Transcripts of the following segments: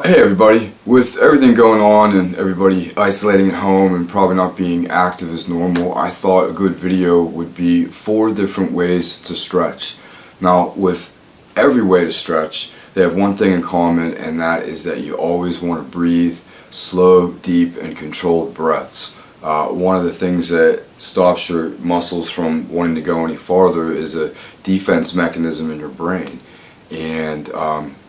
Hey everybody, with everything going on and everybody isolating at home and probably not being active as normal, I thought a good video would be 4 different ways to stretch. Now, with every way to stretch, they have one thing in common, and that is that you always want to breathe slow, deep, and controlled breaths. One of the things that stops your muscles from wanting to go any farther is a defense mechanism in your brain. And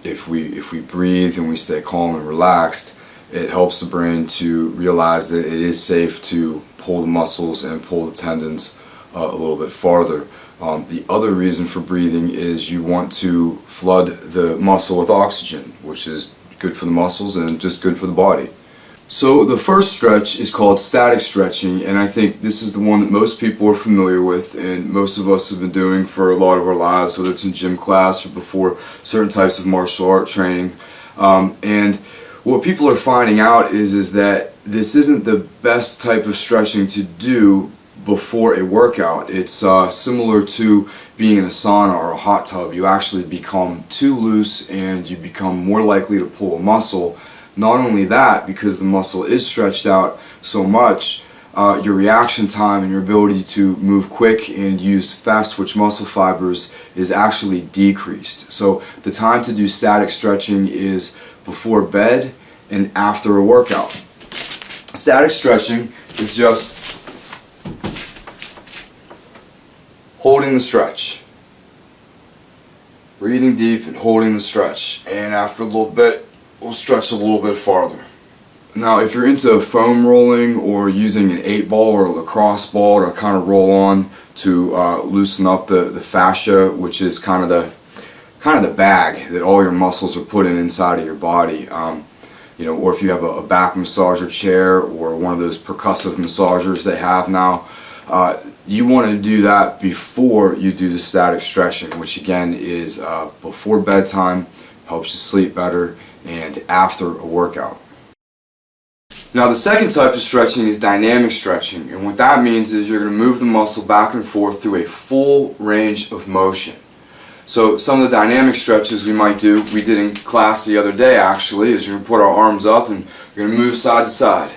if we breathe and we stay calm and relaxed, it helps the brain to realize that it is safe to pull the muscles and pull the tendons a little bit farther. The other reason for breathing is you want to flood the muscle with oxygen, which is good for the muscles and just good for the body. So the first stretch is called static stretching, and I think this is the one that most people are familiar with and most of us have been doing for a lot of our lives, whether it's in gym class or before certain types of martial art training. And what people are finding out is that this isn't the best type of stretching to do before a workout. It's similar to being in a sauna or a hot tub. You actually become too loose and you become more likely to pull a muscle. Not only that, because the muscle is stretched out so much, your reaction time and your ability to move quick and use fast twitch muscle fibers is actually decreased. So the time to do static stretching is before bed and after a workout. Static stretching is just holding the stretch, breathing deep and holding the stretch, and after a little bit we'll stretch a little bit farther. Now, if you're into foam rolling or using an 8-ball or a lacrosse ball to kind of roll on to loosen up the fascia, which is kind of the bag that all your muscles are put in inside of your body, or if you have a back massager chair or one of those percussive massagers they have now, you want to do that before you do the static stretching, which again is before bedtime, helps you sleep better, and after a workout. Now, the second type of stretching is dynamic stretching, and what that means is you're going to move the muscle back and forth through a full range of motion. So some of the dynamic stretches we might do, we did in class the other day actually, is you're going to put our arms up and we're going to move side to side.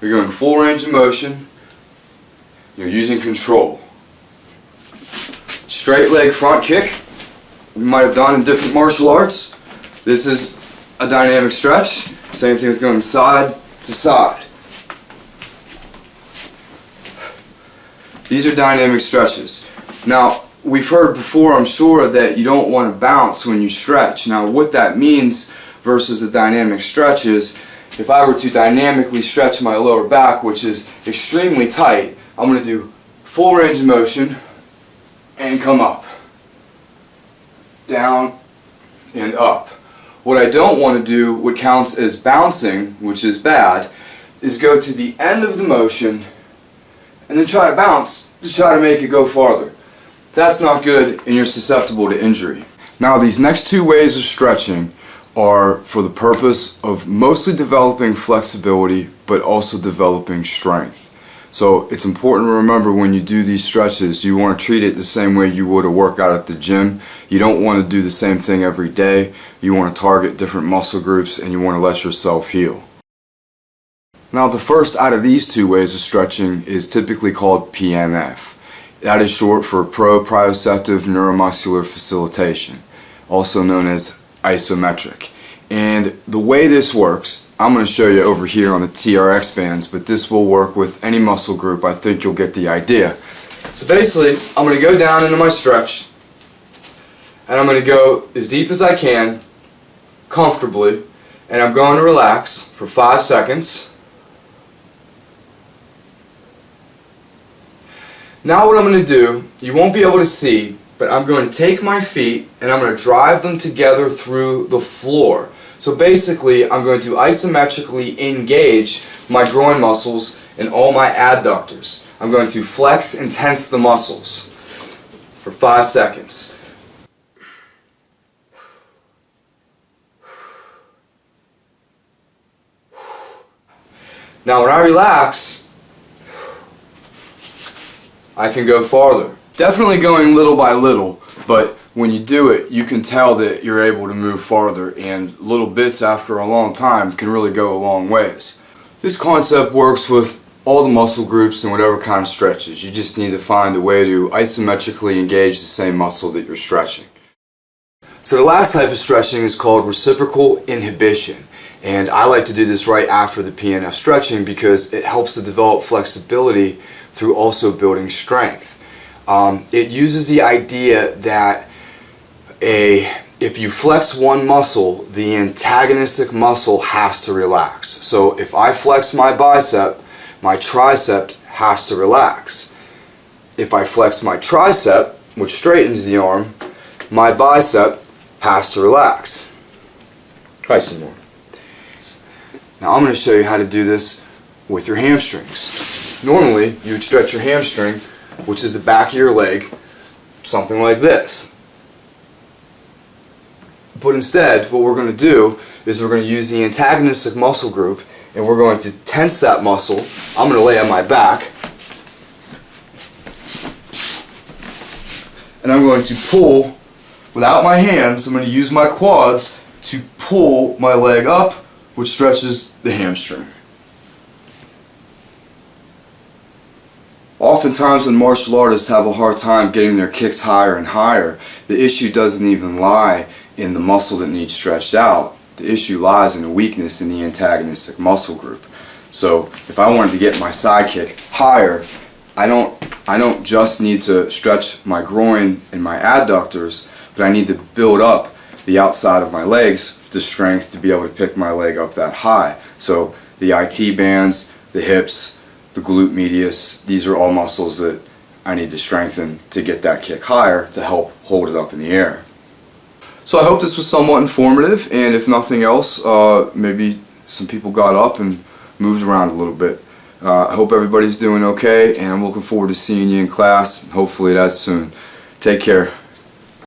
You're going full range of motion, you're using control. Straight leg front kick, we might have done in different martial arts. This is a dynamic stretch. Same thing as going side to side. These are dynamic stretches. Now, we've heard before, I'm sure, that you don't want to bounce when you stretch. Now, what that means versus a dynamic stretch is, if I were to dynamically stretch my lower back, which is extremely tight, I'm going to do full range of motion and come up, down, and up. What I don't want to do, what counts as bouncing, which is bad, is go to the end of the motion and then try to bounce to try to make it go farther. That's not good, and you're susceptible to injury. Now, these next 2 ways of stretching are for the purpose of mostly developing flexibility but also developing strength. So it's important to remember when you do these stretches, you want to treat it the same way you would a workout at the gym. You don't want to do the same thing every day. You want to target different muscle groups and you want to let yourself heal. Now, the first out of these 2 ways of stretching is typically called PNF. That is short for proprioceptive neuromuscular facilitation, also known as isometric. And the way this works, I'm going to show you over here on the TRX bands, but this will work with any muscle group. I think you'll get the idea. So basically, I'm going to go down into my stretch, and I'm going to go as deep as I can, comfortably, and I'm going to relax for 5 seconds. Now what I'm going to do, you won't be able to see, but I'm going to take my feet and I'm going to drive them together through the floor. So basically, I'm going to isometrically engage my groin muscles and all my adductors. I'm going to flex and tense the muscles for 5 seconds. Now when I relax, I can go farther. Definitely going little by little, but when you do it, you can tell that you're able to move farther, and little bits after a long time can really go a long ways. This concept works with all the muscle groups and whatever kind of stretches. You just need to find a way to isometrically engage the same muscle that you're stretching. So the last type of stretching is called reciprocal inhibition, and I like to do this right after the PNF stretching because it helps to develop flexibility through also building strength. It uses the idea that if you flex one muscle, the antagonistic muscle has to relax. So if I flex my bicep, my tricep has to relax. If I flex my tricep, which straightens the arm, my bicep has to relax. Try some more. Now I'm going to show you how to do this with your hamstrings. Normally, you would stretch your hamstring, which is the back of your leg, something like this. But instead, what we're going to do is we're going to use the antagonistic muscle group, and we're going to tense that muscle. I'm going to lay on my back, and I'm going to pull without my hands. I'm going to use my quads to pull my leg up, which stretches the hamstring. Oftentimes when martial artists have a hard time getting their kicks higher and higher, the issue doesn't even lie in the muscle that needs stretched out. The issue lies in a weakness in the antagonistic muscle group. So if I wanted to get my side kick higher, I don't just need to stretch my groin and my adductors, but I need to build up the outside of my legs, the strength to be able to pick my leg up that high. So the IT bands, the hips, the glute medius, these are all muscles that I need to strengthen to get that kick higher to help hold it up in the air. So I hope this was somewhat informative, and if nothing else, maybe some people got up and moved around a little bit. I hope everybody's doing okay, and I'm looking forward to seeing you in class, and hopefully that's soon. Take care.